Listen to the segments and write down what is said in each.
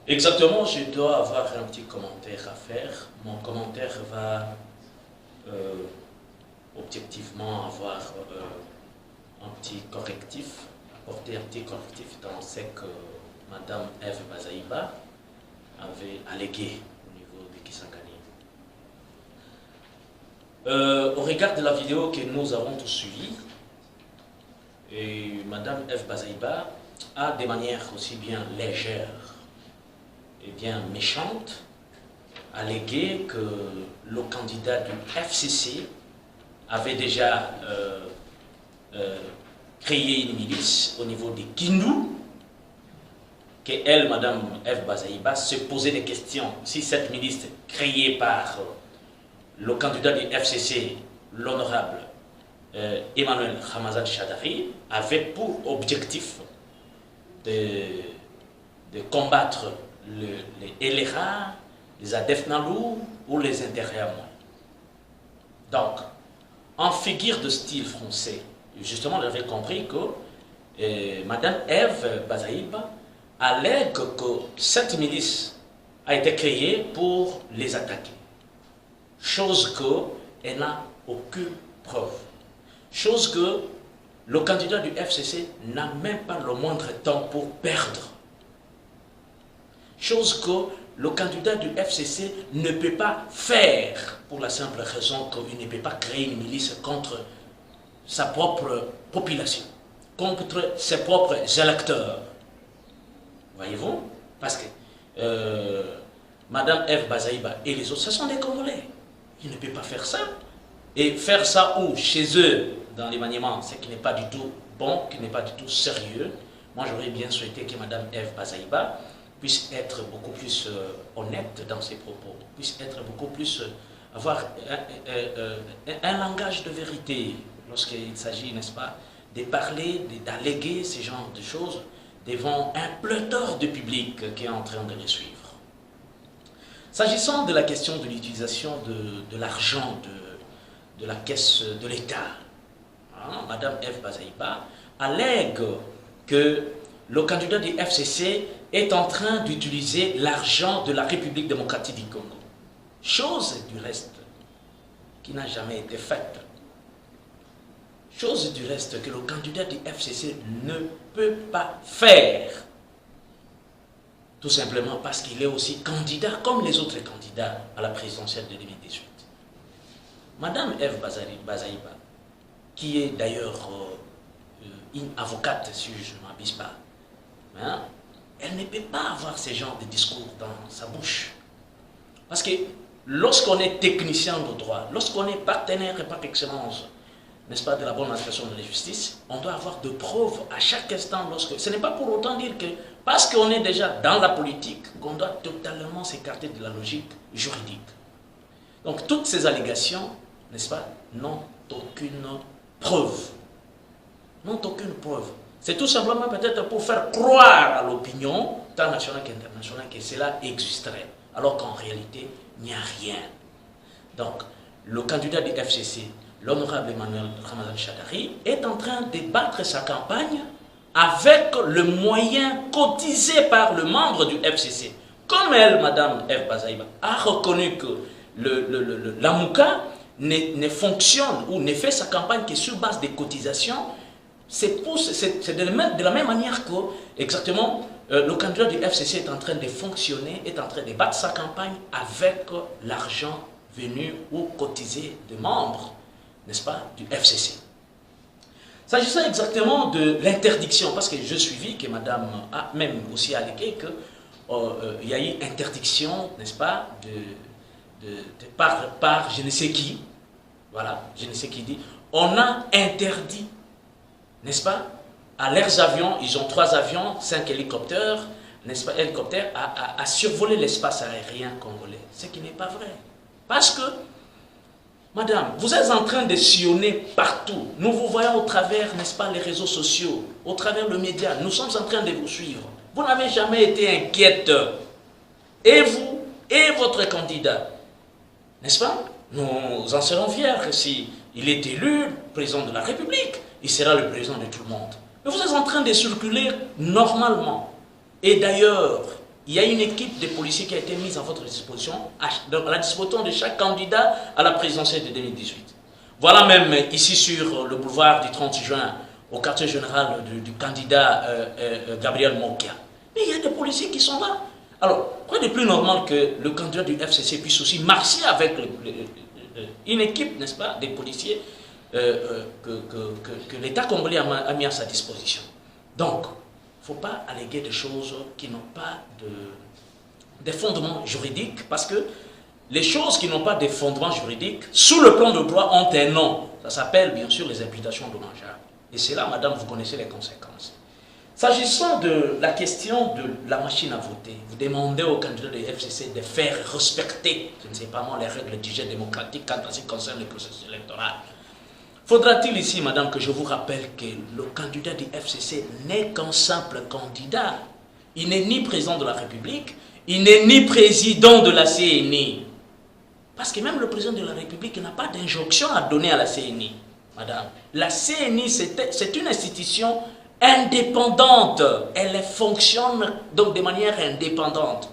Exactement, je dois avoir un petit commentaire à faire. Mon commentaire va objectivement avoir un petit correctif, apporter un petit correctif dans ce que Madame Eve Bazaïba avait allégué au niveau de Kisangani. Au regard de la vidéo que nous avons tous suivie, et Madame Eve Bazaïba a de manière aussi bien légère et bien méchante allégué que le candidat du FCC avait déjà créé une milice au niveau des Kindou, que elle, Madame Eve Bazaïba, se posait des questions si cette milice créée par le candidat du FCC, l'honorable Emmanuel Ramazan Shadari, avait pour objectif de combattre les LRA, les ADF Nalou ou les intérieurs. Donc, en figure de style français, justement, j'avais compris que Madame Eve Bazaïba allègue que cette milice a été créée pour les attaquer. Chose qu'elle n'a aucune preuve. Chose que le candidat du FCC n'a même pas le moindre temps pour perdre. Chose que le candidat du FCC ne peut pas faire pour la simple raison qu'il ne peut pas créer une milice contre sa propre population, contre ses propres électeurs. Voyez-vous? Parce que Madame Eve Bazaïba et les autres, ce sont des Congolais. Ils ne peuvent pas faire ça. Et faire ça où? Chez eux, dans les maniements, ce qui n'est pas du tout bon, qui n'est pas du tout sérieux. Moi, j'aurais bien souhaité que Madame Eve Bazaïba puisse être beaucoup plus honnête dans ses propos, puisse être beaucoup plus, avoir un langage de vérité lorsqu'il s'agit, n'est-ce pas, de parler, d'alléguer ce genre de choses devant un pléthore de public qui est en train de les suivre. S'agissant de la question de l'utilisation de l'argent de la caisse de l'État, hein, Madame Eve Bazaïba allègue que le candidat du FCC est en train d'utiliser l'argent de la République démocratique du Congo. Chose du reste qui n'a jamais été faite. Chose du reste que le candidat du FCC ne peut pas faire. Tout simplement parce qu'il est aussi candidat comme les autres candidats à la présidentielle de 2018. Madame Eve Bazaïba, qui est d'ailleurs une avocate, si je ne m'abuse pas, hein, elle ne peut pas avoir ce genre de discours dans sa bouche. Parce que lorsqu'on est technicien de droit, lorsqu'on est partenaire et par excellence, n'est-ce pas, de la bonne administration de la justice, on doit avoir de preuves à chaque instant. Ce n'est pas pour autant dire que, parce qu'on est déjà dans la politique, qu'on doit totalement s'écarter de la logique juridique. Donc toutes ces allégations, n'est-ce pas, n'ont aucune preuve. N'ont aucune preuve. C'est tout simplement peut-être pour faire croire à l'opinion, tant nationale qu'internationale, que cela existerait, alors qu'en réalité, il n'y a rien. Donc, le candidat du FCC, l'honorable Emmanuel Ramazan Shadari, est en train de battre sa campagne avec le moyen cotisé par le membre du FCC. Comme elle, Madame Eve Bazaïba, a reconnu que la Mouka ne fonctionne ou ne fait sa campagne que sur base des cotisations, c'est de la même manière que, exactement, le candidat du FCC est en train de fonctionner, est en train de battre sa campagne avec l'argent venu ou cotisé de membres, n'est-ce pas, du FCC. S'agissant exactement de l'interdiction, parce que je suivis que Madame a même aussi allégué qu'il y a eu interdiction, n'est-ce pas, par je ne sais qui, voilà, je ne sais qui dit, on a interdit, n'est-ce pas, à leurs avions, ils ont 3 avions, 5 hélicoptères, n'est-ce pas, hélicoptères, à survoler l'espace aérien congolais. Ce qui n'est pas vrai. Parce que, Madame, vous êtes en train de sillonner partout. Nous vous voyons au travers, n'est-ce pas, les réseaux sociaux, au travers le média. Nous sommes en train de vous suivre. Vous n'avez jamais été inquiète. Et vous, et votre candidat, n'est-ce pas? Nous en serons fiers si il est élu président de la République. Il sera le président de tout le monde. Mais vous êtes en train de circuler normalement. Et d'ailleurs, il y a une équipe de policiers qui a été mise à votre disposition, à la disposition de chaque candidat à la présidentielle de 2018. Voilà même ici sur le boulevard du 30 juin, au quartier général du candidat Gabriel Mokia. Mais il y a des policiers qui sont là. Alors, quoi de plus normal que le candidat du FCC puisse aussi marcher avec une équipe, n'est-ce pas, des policiers que l'État congolais a mis à sa disposition. Donc, il ne faut pas alléguer des choses qui n'ont pas de fondements juridiques, parce que les choses qui n'ont pas de fondements juridiques, sous le plan de droit, ont un nom. Ça s'appelle bien sûr les imputations dommageables. Et c'est là, madame, vous connaissez les conséquences. S'agissant de la question de la machine à voter, vous demandez aux candidats de FCC de faire respecter, je ne sais pas moi, les règles du jeu démocratique quand ce qui concerne le processus électoral. Faudra-t-il ici, madame, que je vous rappelle que le candidat du FCC n'est qu'un simple candidat. Il n'est ni président de la République, il n'est ni président de la CNI. Parce que même le président de la République n'a pas d'injonction à donner à la CNI, madame. La CNI, c'est une institution indépendante. Elle fonctionne donc de manière indépendante.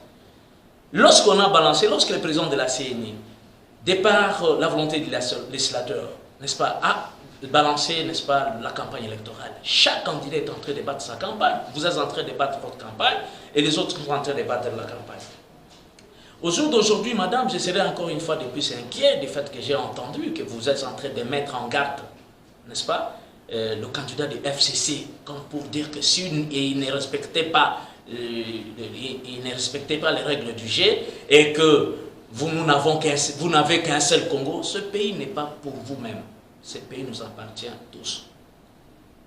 Lorsqu'on a balancé, lorsque le président de la CNI, de par la volonté du législateur, n'est-ce pas, a balancé, n'est-ce pas, la campagne électorale, chaque candidat est en train de battre sa campagne. Vous êtes en train de battre votre campagne et les autres sont en train de battre la campagne. Au jour d'aujourd'hui, madame, je serai encore une fois de plus inquiet du fait que j'ai entendu que vous êtes en train de mettre en garde, n'est-ce pas, le candidat du FCC, comme pour dire que s'il ne respectait pas, les règles du jeu et que vous n'avez qu'un seul Congo, ce pays n'est pas pour vous-même. Ce pays nous appartient tous.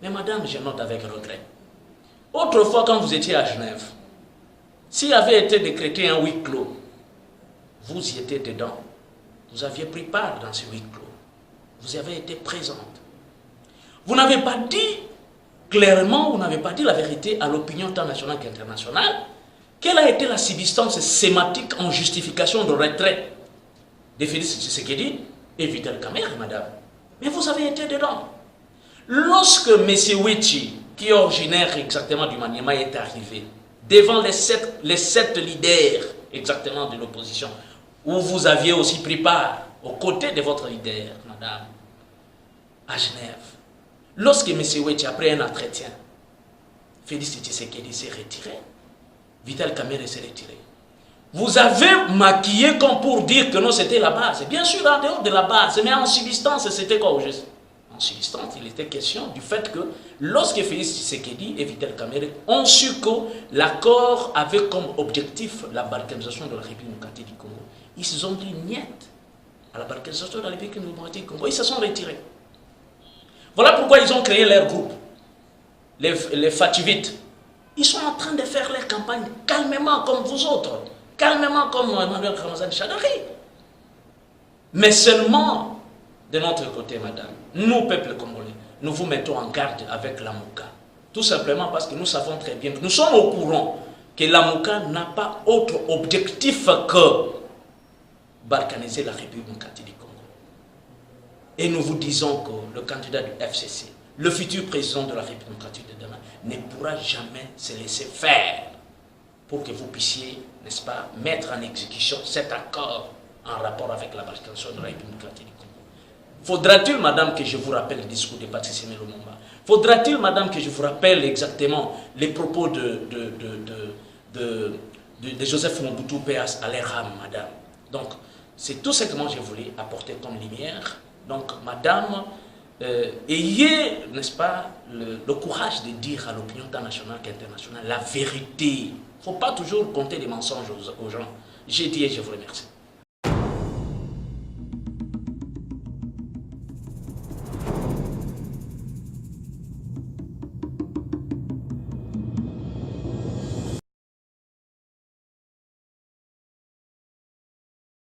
Mais madame, je note avec regret. Autrefois, quand vous étiez à Genève, s'il avait été décrété un huis clos, vous y étiez dedans. Vous aviez pris part dans ce huis clos. Vous y avez été présente. Vous n'avez pas dit clairement, vous n'avez pas dit la vérité à l'opinion tant nationale qu'internationale. Quelle a été la substance sématique en justification de retrait de Félix Tshisekedi et Vital Kamerhe, madame? Mais vous avez été dedans. Lorsque M. Wichi, qui est originaire exactement du Maniema, est arrivé devant les sept leaders exactement de l'opposition, où vous aviez aussi pris part aux côtés de votre leader, madame, à Genève. Lorsque M. Wichi, après un entretien, Félix Tshisekedi s'est retiré, Vital Kamerhe s'est retiré. Vous avez maquillé comme pour dire que non, c'était la base. Bien sûr, en dehors de la base, mais en substance, c'était quoi au juste? En substance, il était question du fait que lorsque Félix Tshisekedi et Vital Kamerhe ont su que l'accord avait comme objectif la balkanisation de la République démocratique du Congo, ils se sont dit niet à la balkanisation de la République démocratique du Congo. Ils se sont retirés. Voilà pourquoi ils ont créé leur groupe, les Fativites. Ils sont en train de faire leur campagne calmement comme vous autres, calmement comme Emmanuel Ramazan Shadari. Mais seulement, de notre côté, madame, nous, peuple congolais, nous vous mettons en garde avec la Mouka. Tout simplement parce que nous savons très bien que nous sommes au courant que la Mouka n'a pas autre objectif que balkaniser la République démocratique du Congo. Et nous vous disons que le candidat du FCC, le futur président de la République démocratique de demain, ne pourra jamais se laisser faire pour que vous puissiez, n'est-ce pas, mettre en exécution cet accord en rapport avec la balkanisation de la République démocratique du Congo. Faudra-t-il, madame, que je vous rappelle le discours de Patrice Emery Lumumba? Faudra-t-il, madame, que je vous rappelle exactement les propos de Joseph Mobutu Péas à l'ERAM, madame? Donc, c'est tout ce que moi je voulais apporter comme lumière. Donc, madame, ayez, n'est-ce pas, le courage de dire à l'opinion tant nationale qu'internationale la vérité. Il ne faut pas toujours compter des mensonges aux gens. J'ai dit et je vous remercie.